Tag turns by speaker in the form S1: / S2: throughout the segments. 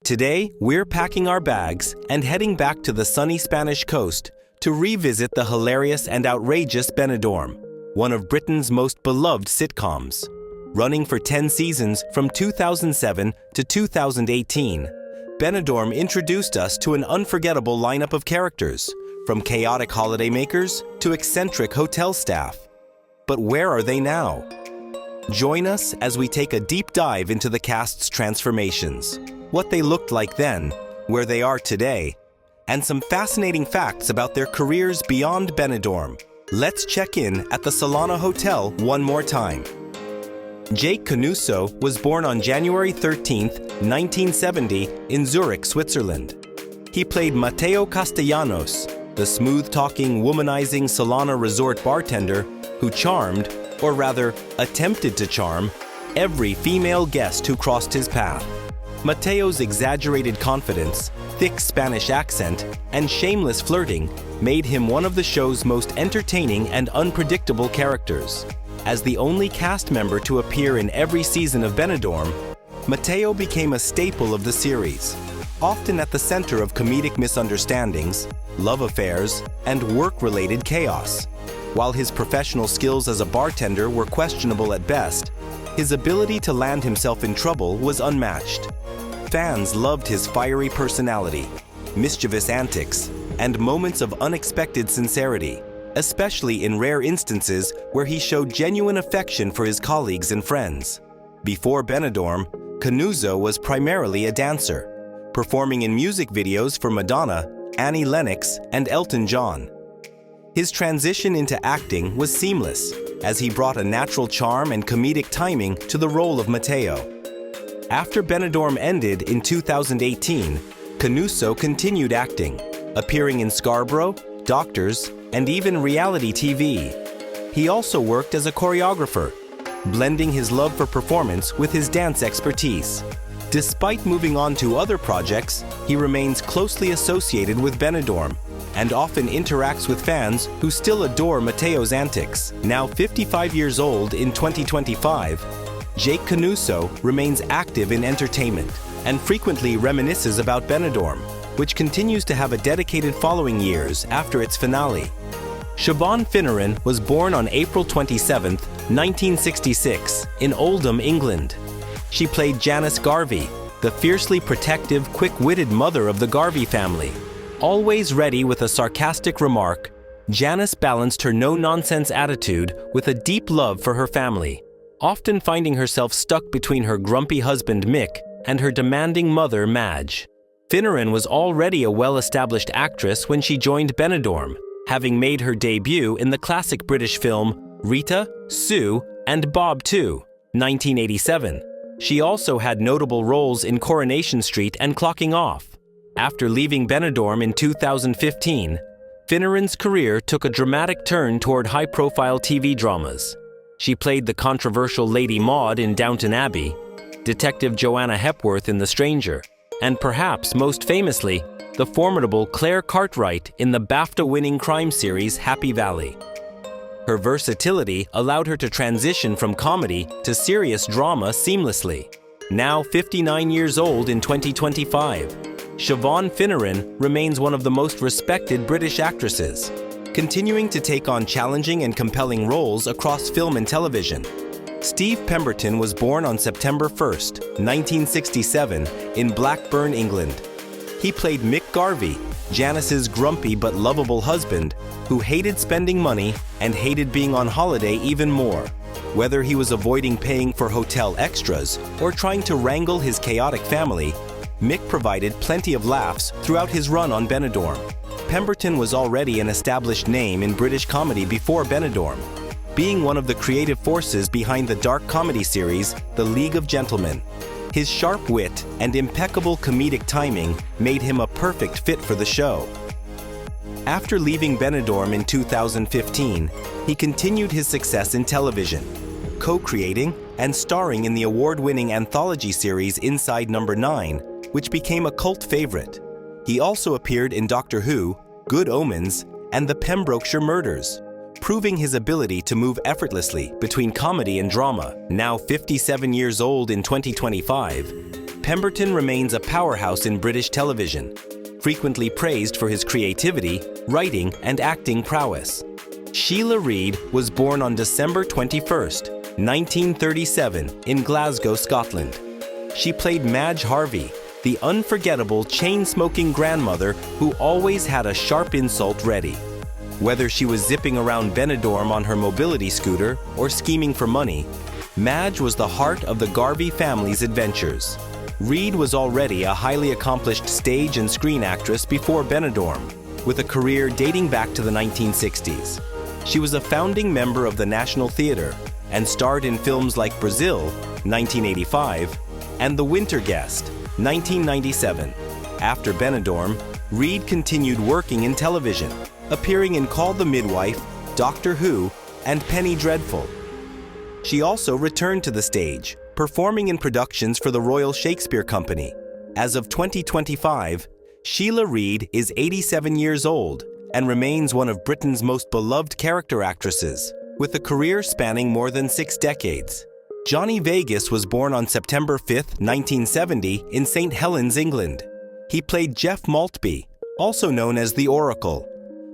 S1: Today, we're packing our bags and heading back to the sunny Spanish coast to revisit the hilarious and outrageous Benidorm, one of Britain's most beloved sitcoms. Running for 10 seasons from 2007 to 2018, Benidorm introduced us to an unforgettable lineup of characters, from chaotic holidaymakers to eccentric hotel staff. But where are they now? Join us as we take a deep dive into the cast's transformations, what they looked like then, where they are today, and some fascinating facts about their careers beyond Benidorm. Let's check in at the Solana Hotel one more time. Jake Canuso was born on January 13, 1970 in Zurich, Switzerland. He played Mateo Castellanos, the smooth-talking, womanizing Solana resort bartender who charmed, or rather attempted to charm, every female guest who crossed his path. Mateo's exaggerated confidence, thick Spanish accent, and shameless flirting made him one of the show's most entertaining and unpredictable characters. As the only cast member to appear in every season of Benidorm, Mateo became a staple of the series, often at the center of comedic misunderstandings, love affairs, and work-related chaos. While his professional skills as a bartender were questionable at best, his ability to land himself in trouble was unmatched. Fans loved his fiery personality, mischievous antics, and moments of unexpected sincerity, especially in rare instances where he showed genuine affection for his colleagues and friends. Before Benidorm, Canuso was primarily a dancer, performing in music videos for Madonna, Annie Lennox, and Elton John. His transition into acting was seamless, as he brought a natural charm and comedic timing to the role of Mateo. After Benidorm ended in 2018, Canuso continued acting, appearing in Scarborough, Doctors, and even reality TV. He also worked as a choreographer, blending his love for performance with his dance expertise. Despite moving on to other projects, he remains closely associated with Benidorm and often interacts with fans who still adore Mateo's antics. Now 55 years old in 2025, Jake Canuso remains active in entertainment and frequently reminisces about Benidorm, which continues to have a dedicated following years after its finale. Siobhan Finneran was born on April 27, 1966, in Oldham, England. She played Janice Garvey, the fiercely protective, quick-witted mother of the Garvey family. Always ready with a sarcastic remark, Janice balanced her no-nonsense attitude with a deep love for her family, often finding herself stuck between her grumpy husband Mick and her demanding mother Madge. Finneran was already a well-established actress when she joined Benidorm, having made her debut in the classic British film Rita, Sue, and Bob 2, 1987. She also had notable roles in Coronation Street and Clocking Off. After leaving Benidorm in 2015, Finneran's career took a dramatic turn toward high-profile TV dramas. She played the controversial Lady Maud in Downton Abbey, Detective Joanna Hepworth in The Stranger, and perhaps most famously, the formidable Claire Cartwright in the BAFTA-winning crime series Happy Valley. Her versatility allowed her to transition from comedy to serious drama seamlessly. Now 59 years old in 2025, Siobhan Finneran remains one of the most respected British actresses, continuing to take on challenging and compelling roles across film and television. Steve Pemberton was born on September 1, 1967, in Blackburn, England. He played Mick Garvey, Janice's grumpy but lovable husband, who hated spending money and hated being on holiday even more. Whether he was avoiding paying for hotel extras or trying to wrangle his chaotic family, Mick provided plenty of laughs throughout his run on Benidorm. Pemberton was already an established name in British comedy before Benidorm, being one of the creative forces behind the dark comedy series The League of Gentlemen. His sharp wit and impeccable comedic timing made him a perfect fit for the show. After leaving Benidorm in 2015, he continued his success in television, co-creating and starring in the award-winning anthology series Inside No. 9, which became a cult favorite. He also appeared in Doctor Who, Good Omens, and The Pembrokeshire Murders, proving his ability to move effortlessly between comedy and drama. Now 57 years old in 2025, Pemberton remains a powerhouse in British television, frequently praised for his creativity, writing, and acting prowess. Sheila Reid was born on December 21st, 1937, in Glasgow, Scotland. She played Madge Harvey, the unforgettable chain-smoking grandmother who always had a sharp insult ready. Whether she was zipping around Benidorm on her mobility scooter or scheming for money, Madge was the heart of the Garvey family's adventures. Reid was already a highly accomplished stage and screen actress before Benidorm, with a career dating back to the 1960s. She was a founding member of the National Theatre and starred in films like Brazil, 1985, and The Winter Guest, 1997. After Benidorm, Reid continued working in television, appearing in Call the Midwife, Doctor Who, and Penny Dreadful. She also returned to the stage, performing in productions for the Royal Shakespeare Company. As of 2025, Sheila Reid is 87 years old and remains one of Britain's most beloved character actresses, with a career spanning more than 6 decades. Johnny Vegas was born on September 5, 1970, in St. Helens, England. He played Jeff Maltby, also known as the Oracle,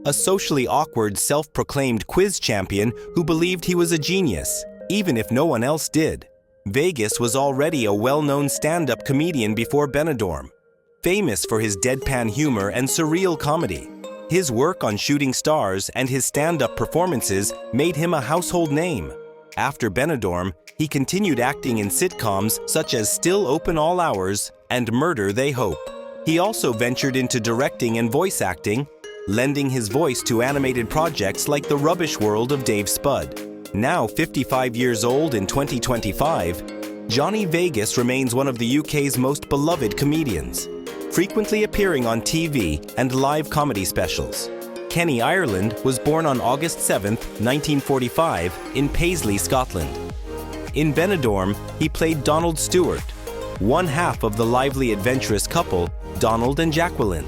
S1: a socially awkward, self-proclaimed quiz champion who believed he was a genius, even if no one else did. Vegas was already a well-known stand-up comedian before Benidorm, famous for his deadpan humor and surreal comedy. His work on Shooting Stars and his stand-up performances made him a household name. After Benidorm, he continued acting in sitcoms such as Still Open All Hours and Murder, They Hope. He also ventured into directing and voice acting, lending his voice to animated projects like The Rubbish World of Dave Spud. Now 55 years old in 2025, Johnny Vegas remains one of the UK's most beloved comedians, frequently appearing on TV and live comedy specials. Kenny Ireland was born on August 7, 1945, in Paisley, Scotland. In Benidorm, he played Donald Stewart, one half of the lively adventurous couple, Donald and Jacqueline.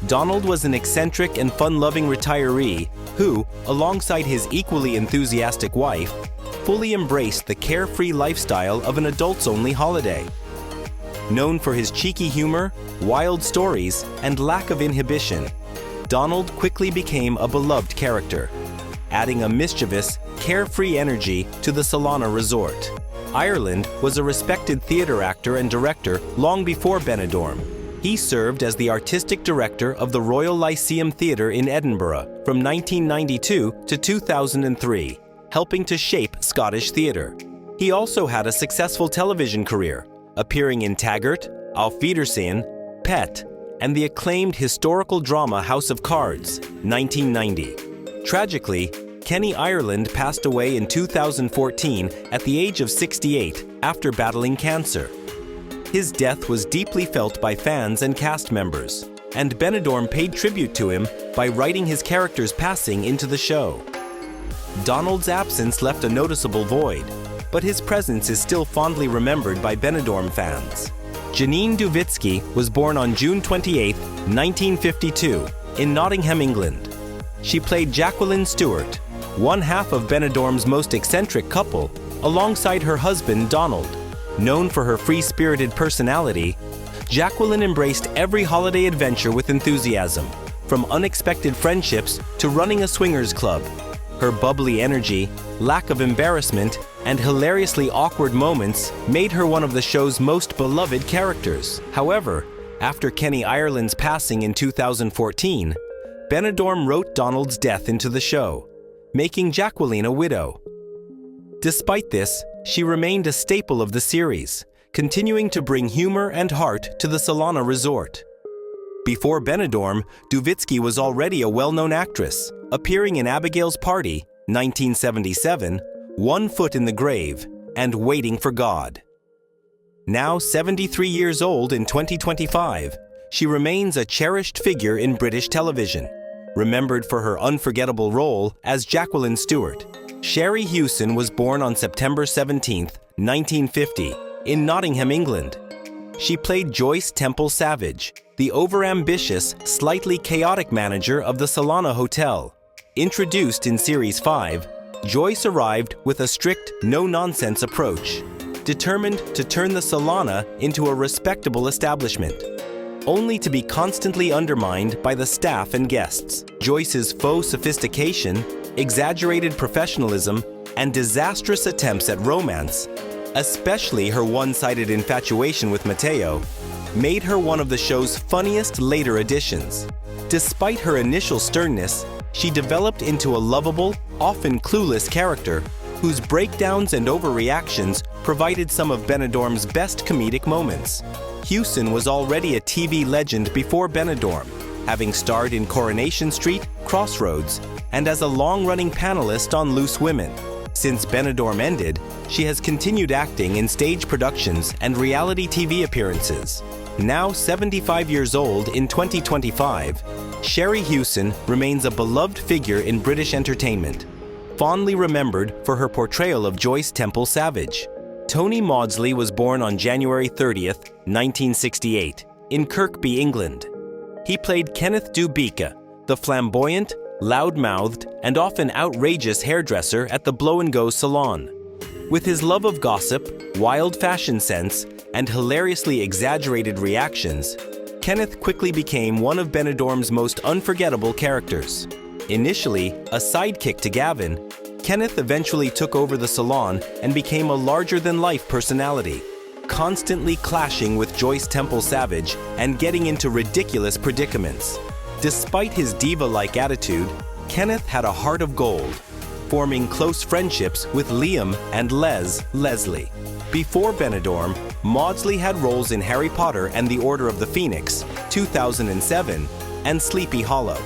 S1: Donald was an eccentric and fun-loving retiree who, alongside his equally enthusiastic wife, fully embraced the carefree lifestyle of an adults-only holiday. Known for his cheeky humor, wild stories, and lack of inhibition, Donald quickly became a beloved character, adding a mischievous, carefree energy to the Solana resort. Ireland was a respected theatre actor and director long before Benidorm. He served as the artistic director of the Royal Lyceum Theatre in Edinburgh from 1992 to 2003, helping to shape Scottish theatre. He also had a successful television career, appearing in Taggart, Auf Wiedersehen, Pet, and the acclaimed historical drama House of Cards, 1990. Tragically, Kenny Ireland passed away in 2014 at the age of 68 after battling cancer. His death was deeply felt by fans and cast members, and Benidorm paid tribute to him by writing his character's passing into the show. Donald's absence left a noticeable void, but his presence is still fondly remembered by Benidorm fans. Janine Duvitsky was born on June 28, 1952, in Nottingham, England. She played Jacqueline Stewart, one half of Benidorm's most eccentric couple, alongside her husband Donald. Known for her free-spirited personality, Jacqueline embraced every holiday adventure with enthusiasm, from unexpected friendships to running a swingers club. Her bubbly energy, lack of embarrassment, and hilariously awkward moments made her one of the show's most beloved characters. However, after Kenny Ireland's passing in 2014, Benidorm wrote Donald's death into the show, making Jacqueline a widow. Despite this, she remained a staple of the series, continuing to bring humor and heart to the Solana resort. Before Benidorm, Duvitsky was already a well-known actress, appearing in Abigail's Party, 1977, One Foot in the Grave, and Waiting for God. Now 73 years old in 2025, she remains a cherished figure in British television, remembered for her unforgettable role as Jacqueline Stewart. Sherry Hewson was born on September 17, 1950, in Nottingham, England. She played Joyce Temple Savage, the overambitious, slightly chaotic manager of the Solana Hotel. Introduced in Series 5, Joyce arrived with a strict, no-nonsense approach. determined to turn the Salona into a respectable establishment, only to be constantly undermined by the staff and guests. Joyce's faux sophistication, exaggerated professionalism, and disastrous attempts at romance, especially her one-sided infatuation with Matteo, made her one of the show's funniest later additions. Despite her initial sternness, she developed into a lovable, often clueless character whose breakdowns and overreactions provided some of Benidorm's best comedic moments. Hewson was already a TV legend before Benidorm, having starred in Coronation Street, Crossroads, and as a long-running panelist on Loose Women. Since Benidorm ended, she has continued acting in stage productions and reality TV appearances. Now 75 years old in 2025, Sherry Hewson remains a beloved figure in British entertainment, fondly remembered for her portrayal of Joyce Temple Savage. Tony Maudsley was born on January 30th, 1968, in Kirkby, England. He played Kenneth Dubika, the flamboyant, loud-mouthed, and often outrageous hairdresser at the Blow and Go salon. With his love of gossip, wild fashion sense, and hilariously exaggerated reactions, Kenneth quickly became one of Benidorm's most unforgettable characters. Initially a sidekick to Gavin, Kenneth eventually took over the salon and became a larger-than-life personality, constantly clashing with Joyce Temple Savage and getting into ridiculous predicaments. Despite his diva-like attitude, Kenneth had a heart of gold, forming close friendships with Liam and Leslie. Before Benidorm, Maudsley had roles in Harry Potter and the Order of the Phoenix, 2007, and Sleepy Hollow.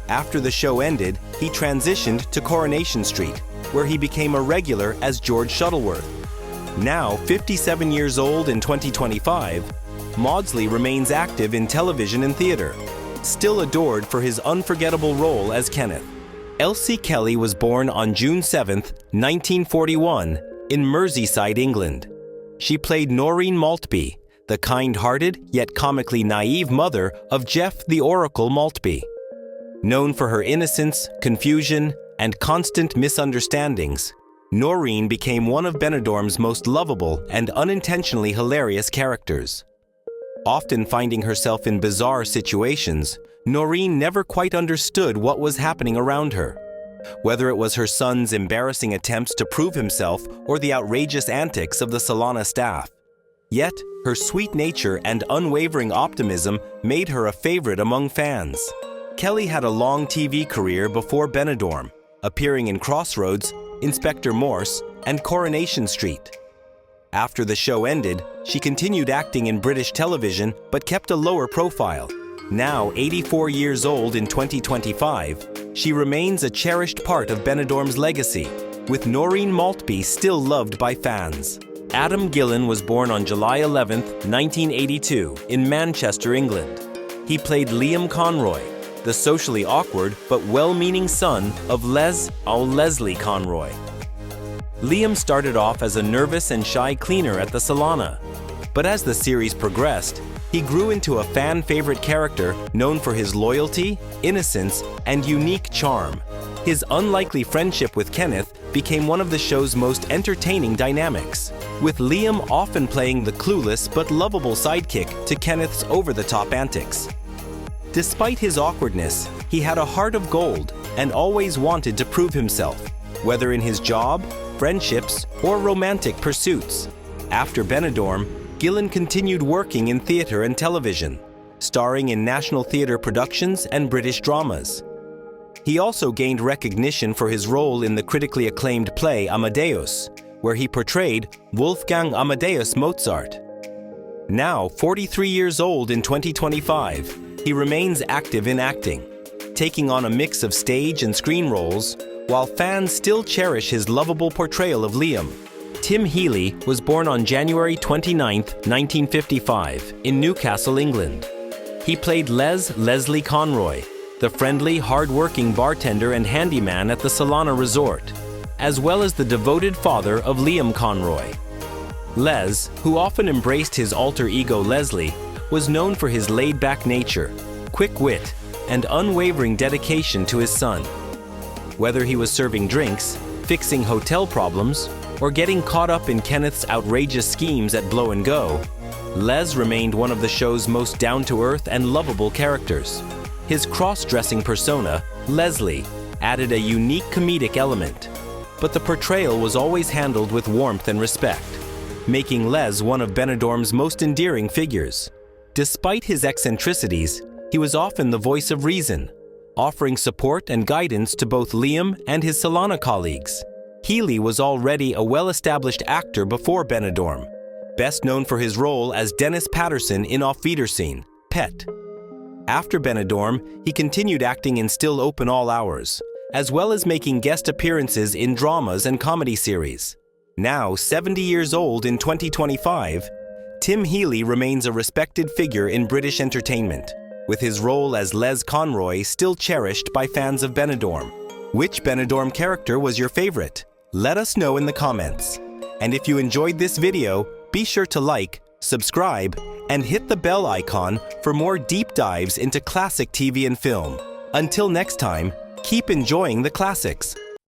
S1: After the show ended, he transitioned to Coronation Street, where he became a regular as George Shuttleworth. Now 57 years old in 2025, Maudsley remains active in television and theater, still adored for his unforgettable role as Kenneth. Elsie Kelly was born on June 7, 1941, in Merseyside, England. She played Noreen Maltby, the kind-hearted yet comically naive mother of Jeff the Oracle Maltby. Known for her innocence, confusion, and constant misunderstandings, Noreen became one of Benidorm's most lovable and unintentionally hilarious characters. Often finding herself in bizarre situations, Noreen never quite understood what was happening around her. Whether it was her son's embarrassing attempts to prove himself or the outrageous antics of the Salona staff. Yet, her sweet nature and unwavering optimism made her a favorite among fans. Kelly had a long TV career before Benidorm, appearing in Crossroads, Inspector Morse, and Coronation Street. After the show ended, she continued acting in British television but kept a lower profile. Now 84 years old in 2025, she remains a cherished part of Benidorm's legacy, with Noreen Maltby still loved by fans. Adam Gillan was born on July 11, 1982, in Manchester, England. He played Liam Conroy, the socially awkward but well-meaning son of Leslie Conroy. Liam started off as a nervous and shy cleaner at the Salona, but as the series progressed, he grew into a fan-favorite character known for his loyalty, innocence, and unique charm. His unlikely friendship with Kenneth became one of the show's most entertaining dynamics, with Liam often playing the clueless but lovable sidekick to Kenneth's over-the-top antics. Despite his awkwardness, he had a heart of gold and always wanted to prove himself, whether in his job, friendships, or romantic pursuits. After Benidorm, Gillan continued working in theater and television, starring in National Theatre productions and British dramas. He also gained recognition for his role in the critically acclaimed play Amadeus, where he portrayed Wolfgang Amadeus Mozart. Now 43 years old in 2025, he remains active in acting, taking on a mix of stage and screen roles, while fans still cherish his lovable portrayal of Liam. Tim Healy was born on January 29, 1955, in Newcastle, England. He played Leslie Conroy, the friendly, hard-working bartender and handyman at the Salona Resort, as well as the devoted father of Liam Conroy. Les, who often embraced his alter ego Leslie, was known for his laid-back nature, quick wit, and unwavering dedication to his son. Whether he was serving drinks, fixing hotel problems, or getting caught up in Kenneth's outrageous schemes at Blow and Go, Les remained one of the show's most down-to-earth and lovable characters. His cross-dressing persona, Leslie, added a unique comedic element, but the portrayal was always handled with warmth and respect, making Les one of Benidorm's most endearing figures. Despite his eccentricities, he was often the voice of reason, offering support and guidance to both Liam and his Solana colleagues. Healy was already a well-established actor before Benidorm, best known for his role as Dennis Patterson in Auf Wiedersehen, Pet. After Benidorm, he continued acting in Still Open All Hours, as well as making guest appearances in dramas and comedy series. Now 70 years old in 2025, Tim Healy remains a respected figure in British entertainment, with his role as Les Conroy still cherished by fans of Benidorm. Which Benidorm character was your favorite? Let us know in the comments. And if you enjoyed this video, be sure to like, subscribe, and hit the bell icon for more deep dives into classic TV and film. Until next time, keep enjoying the classics.